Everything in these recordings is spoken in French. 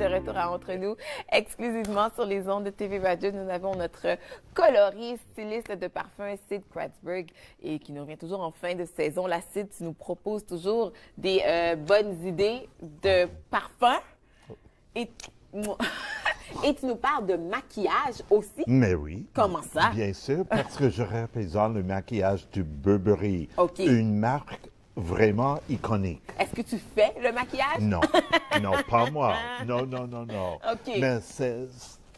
de retour à Entre nous, exclusivement sur les ondes de TV Radio. Nous avons notre coloriste, styliste de parfum, Sid Kratzberg, et qui nous revient toujours en fin de saison. La Sid, tu nous proposes toujours des bonnes idées de parfum. Et, et tu nous parles de maquillage aussi. Mais oui. Comment ça? Bien sûr, parce que je représente le maquillage du Burberry. OK. Une marque vraiment iconique. Est-ce que tu fais le maquillage? Non, non, pas moi. Non. OK. Mais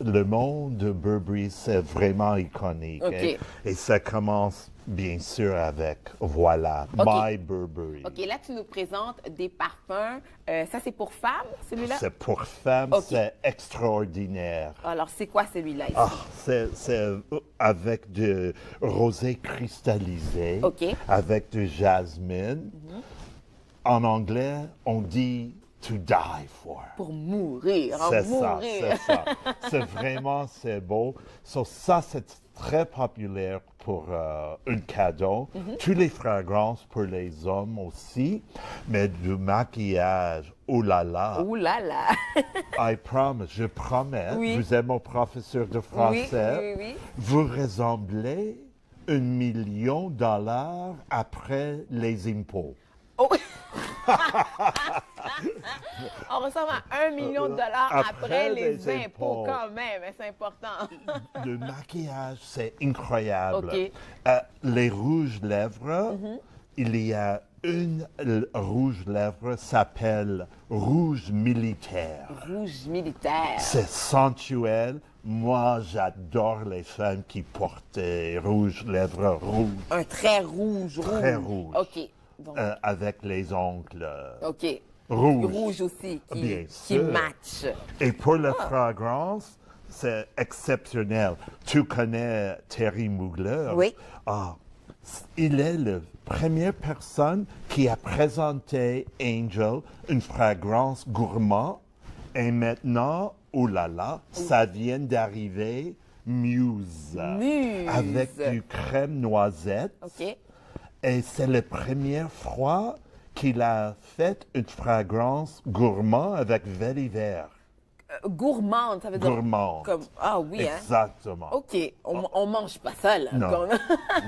le monde de Burberry, c'est vraiment iconique. OK. Et ça commence, bien sûr, avec, voilà, OK. My Burberry. OK, là, tu nous présentes des parfums. Ça, c'est pour femmes, celui-là? C'est pour femmes, OK. c'est extraordinaire. Alors, c'est quoi celui-là ici? Ah, c'est avec du rosé cristallisé, OK. avec du jasmine. En anglais, on dit to die for. Pour mourir, en C'est ça, mourir. c'est ça. C'est beau. Ça, c'est très populaire pour un cadeau. Toutes les fragrances pour les hommes aussi, mais du maquillage, oh là là. Ouh là là! Je promets, Oui. vous êtes mon professeur de français, Oui. vous ressemblez $1 million après les impôts. Oh. On ressemble à $1 million après les impôts, quand même. C'est important. Le maquillage, c'est incroyable. OK. Les rouges lèvres, il y a une rouge lèvres s'appelle rouge militaire. Rouge militaire. C'est sensuel. Moi, j'adore les femmes qui portent rouge lèvres rouges. Un trait rouge. Très rouge. OK. Donc, Avec les ongles OK. rouges. Rouge aussi, Bien qui sûr. match. Et pour la fragrance, c'est exceptionnel. Tu connais Thierry Mugler? Oui. Ah, il est la première personne qui a présenté Angel une fragrance gourmand. Et maintenant, oh là là, ça vient d'arriver Muse. Muse. Avec du crème noisette. OK. Et c'est la première fois qu'il a fait une fragrance gourmand avec vert. Gourmande, ça veut dire... Gourmande. Comme... Ah oui, hein? Exactement. OK. On mange pas ça, là. Non. Comme-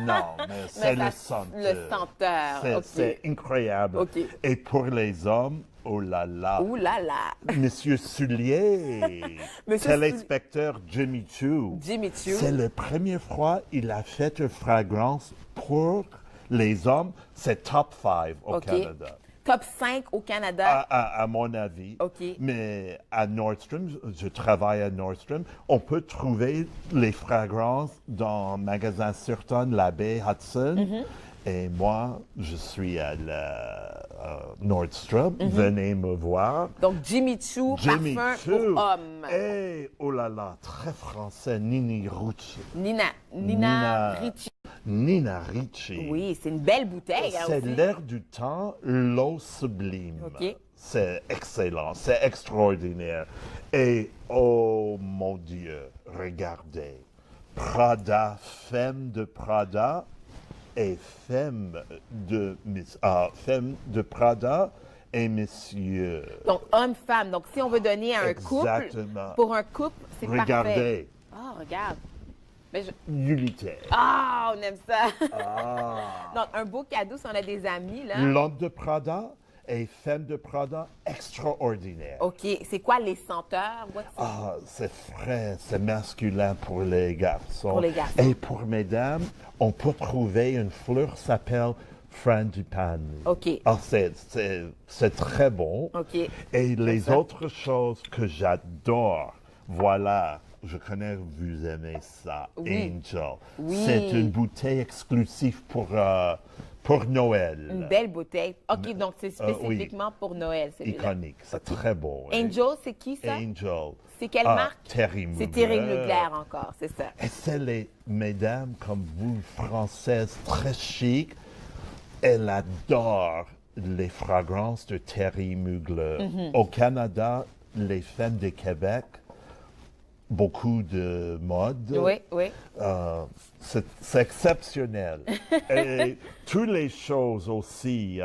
Non, mais c'est ça- le senteur. Le senteur. OK. C'est incroyable. OK. Et pour les hommes, oh là là. Ouh là là. Monsieur Soulier, Monsieur téléspectateur Jimmy Choo. Jimmy Choo. C'est la première fois qu'il a fait une fragrance pour les hommes. C'est top 5 au OK. Canada. Top 5 au Canada. À mon avis. OK. Mais à Nordstrom, je travaille à Nordstrom, on peut trouver les fragrances dans le magasin Surton, la baie Hudson. Et moi, je suis à Nordstrom. Venez me voir. Donc, Jimmy Choo, Jimmy parfum Choo. pour hommes. Et, oh là là, très français, Nina Ricci. Nina Ricci. Nina Ricci. Oui, c'est une belle bouteille, hein, C'est aussi. l'air du temps, l'eau sublime. OK. C'est excellent, c'est extraordinaire. Et, oh mon Dieu, regardez. Prada, femme de Prada et femme de Prada et monsieur. Donc, homme-femme. Donc, si on veut donner à un couple, Exactement. pour un couple, c'est parfait. Regardez, Ah, regarde. Mais unitaire. Ah, on aime ça. Ah. Donc, un beau cadeau si on a des amis, là. L'homme de Prada et femme de Prada, extraordinaire. OK. C'est quoi les senteurs? What's it? Ah, c'est frais, c'est masculin pour les garçons. Pour les garçons. Et pour mesdames, on peut trouver une fleur qui s'appelle frangipane. OK. Ah, c'est très bon. OK. Et les ça. autres choses que j'adore, voilà, je connais que vous aimez ça, Oui. Angel. Oui. C'est une bouteille exclusive pour Noël. Une belle bouteille. OK, donc c'est oui. spécifiquement pour Noël, celui-là. Iconique, c'est très beau. hein. Angel, c'est qui ça? Angel. C'est quelle Ah, marque? Thierry Mugler. C'est Thierry Mugler encore, c'est ça. Et c'est les mesdames comme vous, françaises, très chic. Elles adorent les fragrances de Thierry Mugler. Au Canada, les femmes de Québec, beaucoup de mode. Oui, oui. C'est exceptionnel. Et toutes les choses aussi,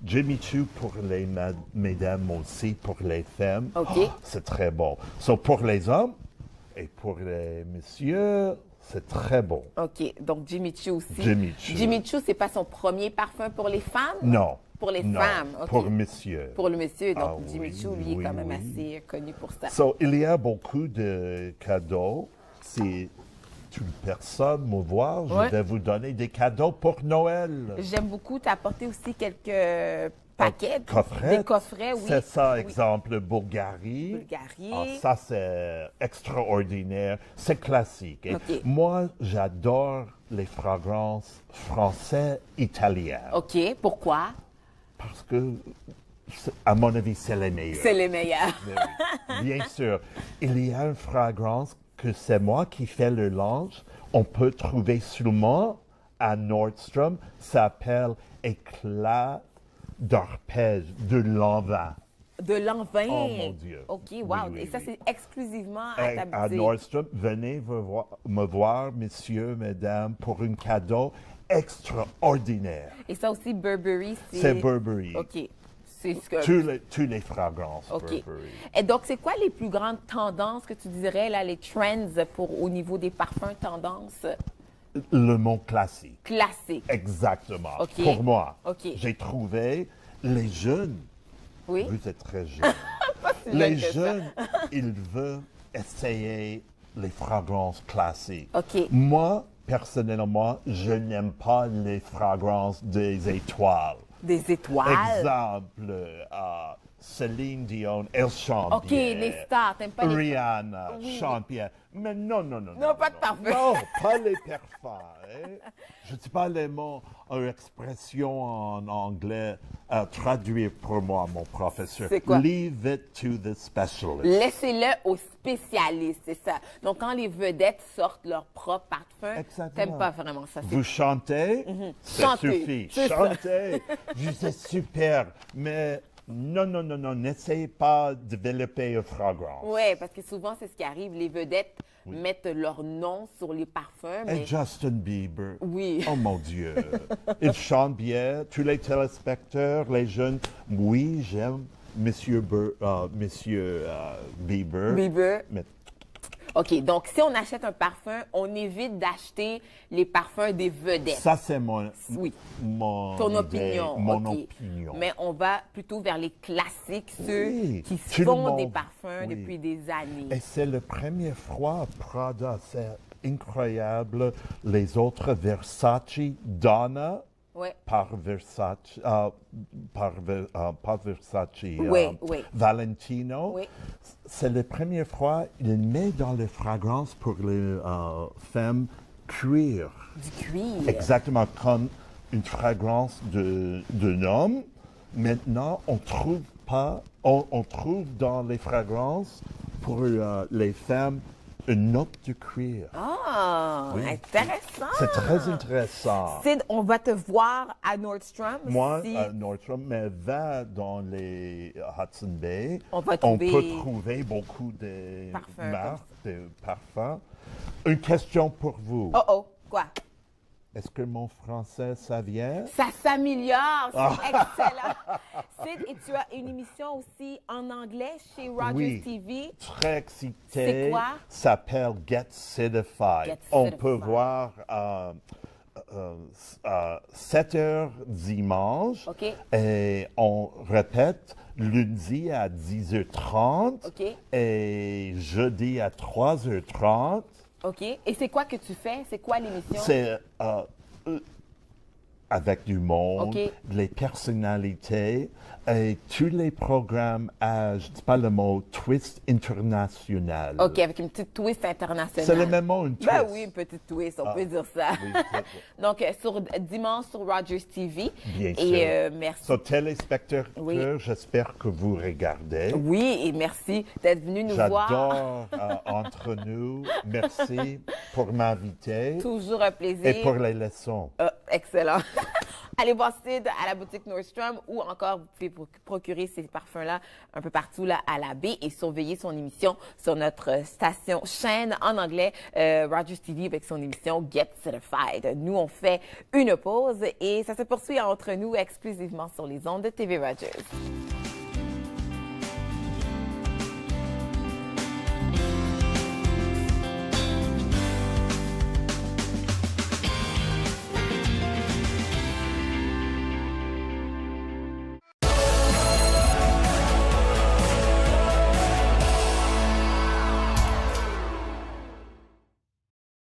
Jimmy Choo pour les mesdames aussi, pour les femmes. OK. C'est très bon. So, pour les hommes et pour les messieurs, c'est très bon. OK. Donc, Jimmy Choo aussi. Jimmy Choo. Jimmy Choo, c'est pas son premier parfum pour les femmes? Non. Pour les Non, femmes. OK. pour messieurs. Pour le monsieur. Donc, Ah Jimmy oui, Choo, lui, oui, est quand même oui. assez connu pour ça. So, il y a beaucoup de cadeaux. Si toute personne me voit, je Ouais. vais vous donner des cadeaux pour Noël. J'aime beaucoup. Tu as apporté aussi quelques paquets. Coffrets. Des coffrets, oui. C'est ça, Oui. exemple, Bulgarie. Bulgarie. Ah, ça, c'est extraordinaire. C'est classique. Et OK. moi, j'adore les fragrances françaises, italiennes. OK. Pourquoi? Parce que, à mon avis, c'est les meilleurs. C'est les meilleurs. Mais oui, bien sûr. Il y a une fragrance que c'est moi qui fais le linge. On peut trouver seulement à Nordstrom. Ça s'appelle Éclat d'arpège de l'envin. De l'an 20. Oh, mon Dieu. OK, Oui, wow. oui, Et ça, oui. c'est exclusivement à ta À boutique. Nordstrom, venez me voir, messieurs, mesdames, pour un cadeau extraordinaire. Et ça aussi, Burberry, C'est Burberry. OK. C'est ce que... Tous les fragrances OK. Burberry. Et donc, c'est quoi les plus grandes tendances que tu dirais, là, les trends au niveau des parfums, tendances Le mot classique. classiques? Exactement. OK. Pour moi, OK. j'ai trouvé les jeunes. Oui? Vous êtes très jeunes. si Les jeune que ça. jeunes, ils veulent essayer les fragrances classiques. OK. Moi, personnellement, je n'aime pas les fragrances des étoiles. Des étoiles? Exemple, Céline Dion, elle chante OK, bien. les stars, t'aimes pas les... Rihanna Oui. chante bien. Mais non, non, non. Non, pas de parfum. Non, pas les parfums. Hein. Je ne sais pas les mots, expression en anglais. Traduire pour moi, mon professeur. C'est quoi? Leave it to the specialist. Laissez-le aux spécialistes, c'est ça. Donc, quand les vedettes sortent leur propre parfum, Exactement. t'aimes pas vraiment ça. Vous chantez, ça Chantez, suffit. c'est ça. Chantez, c'est super. Mais non, non, non, non, n'essayez pas de développer une fragrance. Oui, parce que souvent, c'est ce qui arrive. Les vedettes mettent leur nom sur les parfums, Et mais... Justin Bieber. Oui. Oh mon Dieu. Il chante bien. Tous les téléspectateurs, les jeunes. Oui, j'aime Monsieur Bieber. Bieber. Mais OK, donc si on achète un parfum, on évite d'acheter les parfums des vedettes. ça, c'est mon Ton idée, opinion. mon OK. opinion. Mais on va plutôt vers les classiques, ceux Oui, qui tout le font des monde. parfums Oui. depuis des années. Et c'est la première fois Prada, c'est incroyable. Les autres, Versace, Donna, Oui. par Versace, pas Versace, Oui, oui. Valentino. Oui. C'est la première fois qu'il met dans les fragrances pour les femmes cuir. Du cuir. Exactement comme une fragrance d'un homme. Maintenant, on trouve dans les fragrances pour les femmes une note de cuir. Ah, Oui. intéressant. C'est très intéressant. Sid, on va te voir à Nordstrom. Moi, si- à Nordstrom, mais va dans les Hudson Bay. On va On trouver- peut trouver beaucoup de Parfums marques, de parfums. Une question pour vous. Oh, oh, quoi? Est-ce que mon français, ça vient? Ça s'améliore, c'est Ah. excellent. Sid, et tu as une émission aussi en anglais chez Rogers Oui. TV. Très excité. C'est quoi? S'appelle Get Certified. Get On Certified. peut voir 7 heures dimanche. OK. Et on répète lundi à 10h30 OK. et jeudi à 3h30. OK. Et c'est quoi que tu fais? C'est quoi l'émission? C'est avec du monde, OK. les personnalités et tous les programmes à, je ne dis pas le mot, twist international. OK, avec une petite twist internationale. C'est le même mot, une twist. Ben oui, une petite twist, on peut dire ça. Oui, Donc, dimanche sur Rogers TV. bien sûr. Et merci. So, téléspectateurs, Oui. j'espère que vous regardez. Oui, et merci d'être venu nous voir. J'adore entre nous. Merci pour m'inviter Toujours un plaisir. et pour les leçons. Excellent. Allez voir Sid à la boutique Nordstrom ou encore vous pouvez procurer ces parfums-là un peu partout là, à la baie et surveiller son émission sur notre station chaîne en anglais, Rogers TV avec son émission Get Certified. Nous, on fait une pause et ça se poursuit entre nous exclusivement sur les ondes de TV Rogers.